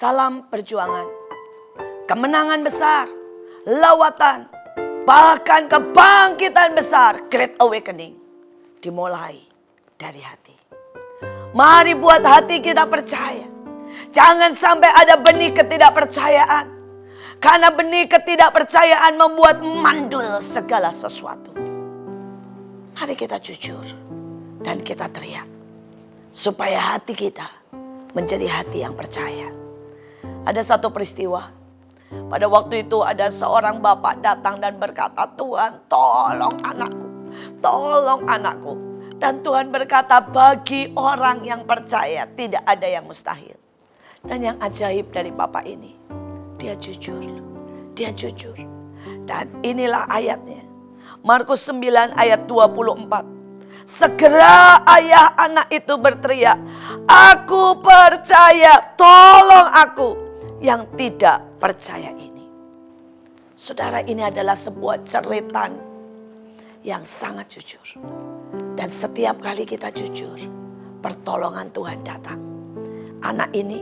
Salam perjuangan, kemenangan besar, lawatan, bahkan kebangkitan besar, Great Awakening, dimulai dari hati. Mari buat hati kita percaya. Jangan sampai ada benih ketidakpercayaan. Karena benih ketidakpercayaan membuat mandul segala sesuatu. Mari kita jujur dan kita teriak. Supaya hati kita menjadi hati yang percaya. Ada satu peristiwa. Pada waktu itu ada seorang bapak datang dan berkata, Tuhan tolong anakku, tolong anakku. Dan Tuhan berkata, bagi orang yang percaya tidak ada yang mustahil. Dan yang ajaib dari bapak ini, dia jujur, dia jujur. Dan inilah ayatnya. Markus 9 ayat 24. Segera ayah anak itu berteriak, aku percaya, tolong aku yang tidak percaya ini. Saudara, ini adalah sebuah cerita yang sangat jujur. Dan setiap kali kita jujur, pertolongan Tuhan datang. Anak ini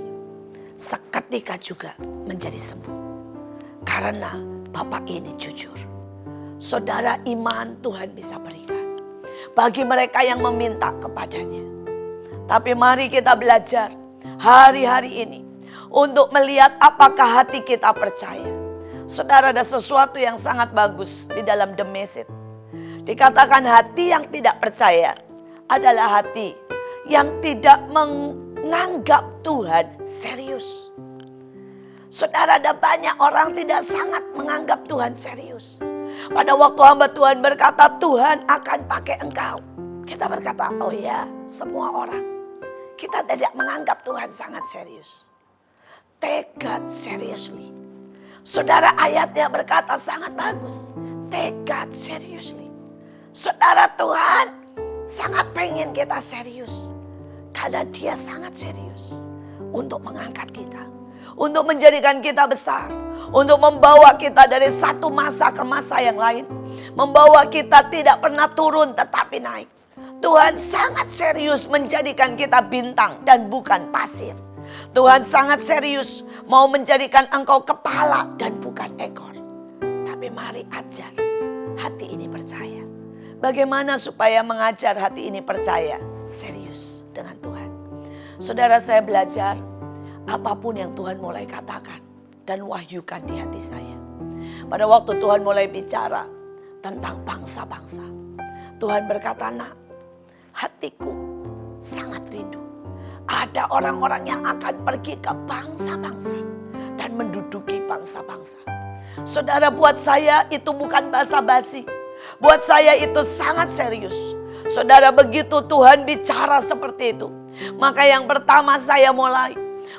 seketika juga menjadi sembuh. Karena bapak ini jujur. Saudara, iman Tuhan bisa berikan bagi mereka yang meminta kepadanya. Tapi mari kita belajar hari-hari ini untuk melihat apakah hati kita percaya. Saudara, ada sesuatu yang sangat bagus di dalam The Message. Dikatakan hati yang tidak percaya adalah hati yang tidak menganggap Tuhan serius. Saudara, ada banyak orang tidak sangat menganggap Tuhan serius. Pada waktu hamba Tuhan berkata, Tuhan akan pakai engkau. Kita berkata, oh ya, semua orang. Kita tidak menganggap Tuhan sangat serius. Take God seriously. Saudara, ayatnya berkata sangat bagus. Take God seriously. Saudara, Tuhan sangat pengen kita serius. Karena dia sangat serius untuk mengangkat kita. Untuk menjadikan kita besar. Untuk membawa kita dari satu masa ke masa yang lain. Membawa kita tidak pernah turun tetapi naik. Tuhan sangat serius menjadikan kita bintang dan bukan pasir. Tuhan sangat serius mau menjadikan engkau kepala dan bukan ekor. Tapi mari ajar hati ini percaya. Bagaimana supaya mengajar hati ini percaya? Serius dengan Tuhan. Saudara, saya belajar apapun yang Tuhan mulai katakan dan wahyukan di hati saya. Pada waktu Tuhan mulai bicara tentang bangsa-bangsa, Tuhan berkata, nak, hatiku sangat rindu. Ada orang-orang yang akan pergi ke bangsa-bangsa dan menduduki bangsa-bangsa. Saudara, buat saya itu bukan basa-basi. Buat saya itu sangat serius. Saudara, begitu Tuhan bicara seperti itu, maka yang pertama saya mulai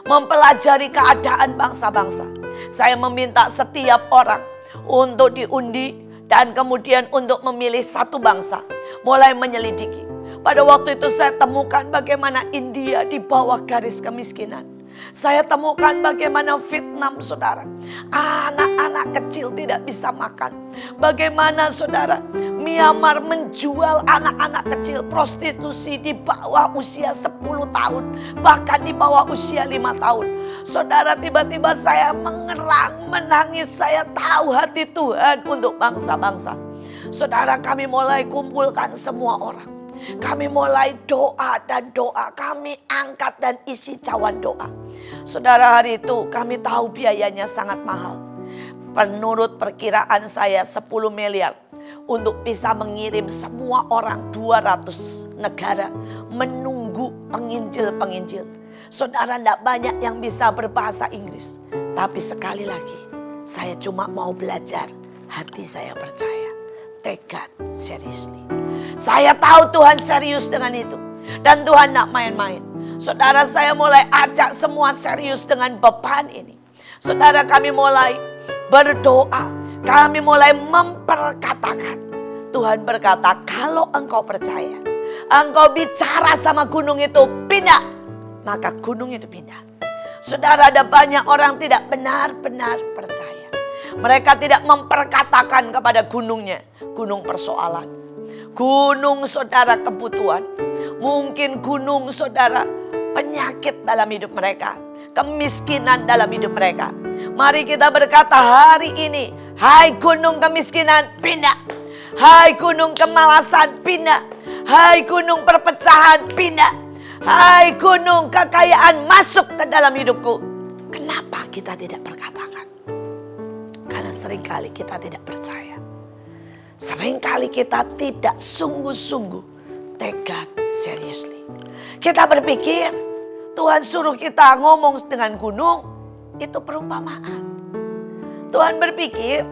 mempelajari keadaan bangsa-bangsa. Saya meminta setiap orang untuk diundi dan kemudian untuk memilih satu bangsa. Mulai menyelidiki. Pada waktu itu saya temukan bagaimana India di bawah garis kemiskinan. Saya temukan bagaimana Vietnam, saudara. Anak-anak kecil tidak bisa makan. Bagaimana, saudara, Myanmar menjual anak-anak kecil prostitusi di bawah usia 10 tahun. Bahkan di bawah usia 5 tahun. Saudara, tiba-tiba saya mengerang, menangis. Saya tahu hati Tuhan untuk bangsa-bangsa. Saudara, kami mulai kumpulkan semua orang. Kami mulai doa dan doa. Kami angkat dan isi cawan doa. Saudara, hari itu kami tahu biayanya sangat mahal. Menurut perkiraan saya 10 miliar. Untuk bisa mengirim semua orang 200 negara. Menunggu penginjil-penginjil. Saudara, tidak banyak yang bisa berbahasa Inggris. Tapi sekali lagi, saya cuma mau belajar. Hati saya percaya. Take God seriously. Saya tahu Tuhan serius dengan itu. Dan Tuhan tidak main-main. Saudara, saya mulai ajak semua serius dengan beban ini. Saudara, kami mulai berdoa. Kami mulai memperkatakan. Tuhan berkata, kalau engkau percaya, engkau bicara sama gunung itu pindah, maka gunung itu pindah. Saudara, ada banyak orang tidak benar-benar percaya. Mereka tidak memperkatakan kepada gunungnya. Gunung persoalan. Gunung, saudara, kebutuhan. Mungkin gunung, saudara, penyakit dalam hidup mereka. kemiskinan dalam hidup mereka. Mari kita berkata hari ini, hai gunung kemiskinan, pindah. Hai gunung kemalasan, pindah. Hai gunung perpecahan, pindah. Hai gunung kekayaan, masuk ke dalam hidupku. Kenapa kita tidak berkatakan? Karena seringkali kita tidak percaya. Seringkali kita tidak sungguh-sungguh take God seriously. Kita berpikir Tuhan suruh kita ngomong dengan gunung, itu perumpamaan. Tuhan berpikir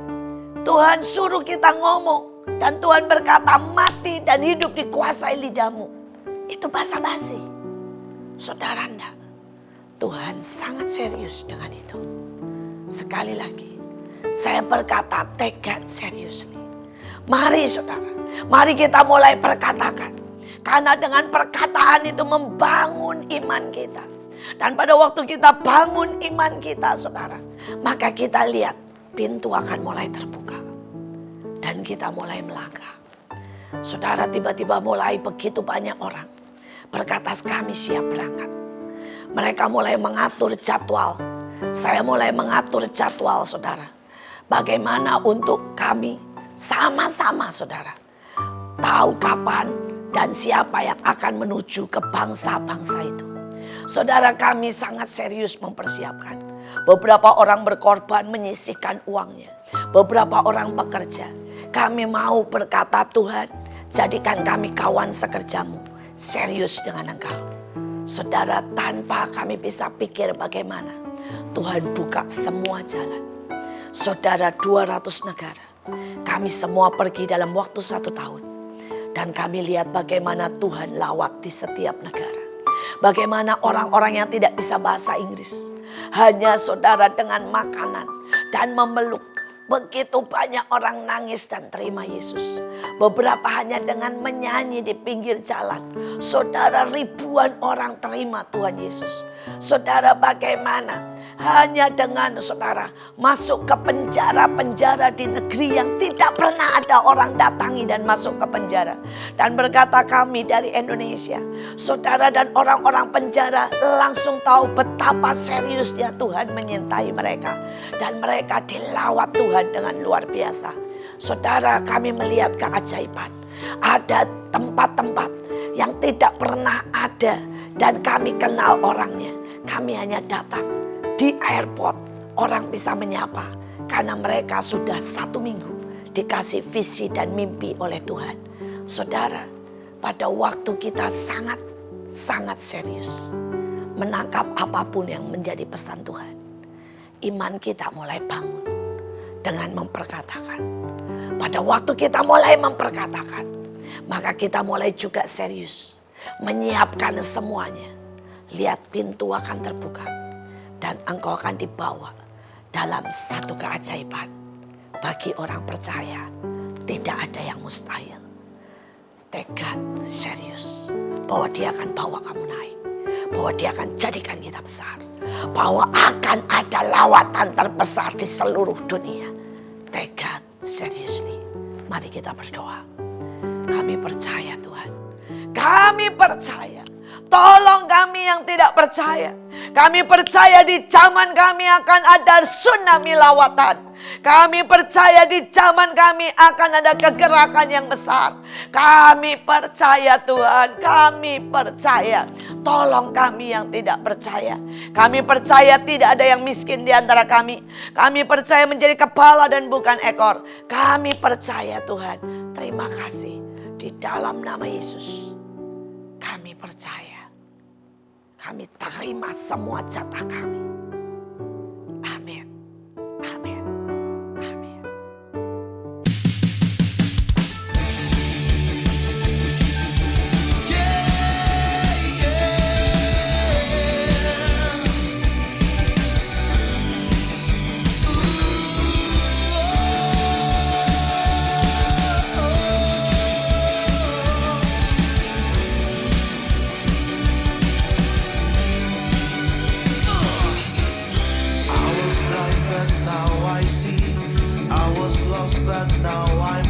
Tuhan suruh kita ngomong dan Tuhan berkata mati dan hidup dikuasai lidahmu. Itu basa-basi. Saudara enggak? Tuhan sangat serius dengan itu. Sekali lagi, saya berkata take God seriously. Mari saudara, mari kita mulai perkatakan. Karena dengan perkataan itu membangun iman kita. Dan pada waktu kita bangun iman kita saudara, maka kita lihat pintu akan mulai terbuka. Dan kita mulai melangkah. Saudara, tiba-tiba mulai begitu banyak orang berkata kami siap berangkat. Mereka mulai mengatur jadwal. Saya mulai mengatur jadwal saudara. Bagaimana untuk kami sama-sama saudara tahu kapan dan siapa yang akan menuju ke bangsa-bangsa itu. Saudara, kami sangat serius mempersiapkan. Beberapa orang berkorban menyisihkan uangnya. Beberapa orang bekerja. Kami mau berkata Tuhan, jadikan kami kawan sekerjamu. Serius dengan Engkau. Saudara, tanpa kami bisa pikir bagaimana Tuhan buka semua jalan. Saudara, 200 negara. Kami semua pergi dalam waktu 1 tahun. Dan kami lihat bagaimana Tuhan lawat di setiap negara. Bagaimana orang-orang yang tidak bisa bahasa Inggris. Hanya saudara dengan makanan dan memeluk. Begitu banyak orang nangis dan terima Yesus. Beberapa hanya dengan menyanyi di pinggir jalan. Saudara, ribuan orang terima Tuhan Yesus. Saudara, bagaimana hanya dengan saudara masuk ke penjara-penjara di negeri yang tidak pernah ada orang datangi dan masuk ke penjara. Dan berkata kami dari Indonesia, saudara, dan orang-orang penjara langsung tahu betapa seriusnya Tuhan menyintai mereka. Dan mereka dilawat Tuhan dengan luar biasa. Saudara, kami melihat keajaiban. Ada tempat-tempat yang tidak pernah ada dan kami kenal orangnya. Kami hanya datang di airport, orang bisa menyapa karena mereka sudah 1 minggu dikasih visi dan mimpi oleh Tuhan. Saudara, pada waktu kita sangat serius menangkap apapun yang menjadi pesan Tuhan, iman kita mulai bangun dengan memperkatakan. Pada waktu kita mulai memperkatakan, maka kita mulai juga serius menyiapkan semuanya. Lihat, pintu akan terbuka dan engkau akan dibawa dalam satu keajaiban. Bagi orang percaya, tidak ada yang mustahil. Take God serius bahwa Dia akan bawa kamu naik, bahwa Dia akan jadikan kita besar, bahwa akan ada lawatan terbesar di seluruh dunia. Take God seriously. Mari kita berdoa. Kami percaya Tuhan. Kami percaya. Tolong kami yang tidak percaya. Kami percaya di zaman kami akan ada tsunami lawatan. Kami percaya di zaman kami akan ada kegerakan yang besar. Kami percaya Tuhan, kami percaya. Tolong kami yang tidak percaya. Kami percaya tidak ada yang miskin di antara kami. Kami percaya menjadi kepala dan bukan ekor. Kami percaya Tuhan. Terima kasih. Di dalam nama Yesus kami percaya. Kami terima semua jatah kami. Amin. Amin. Amin. But now I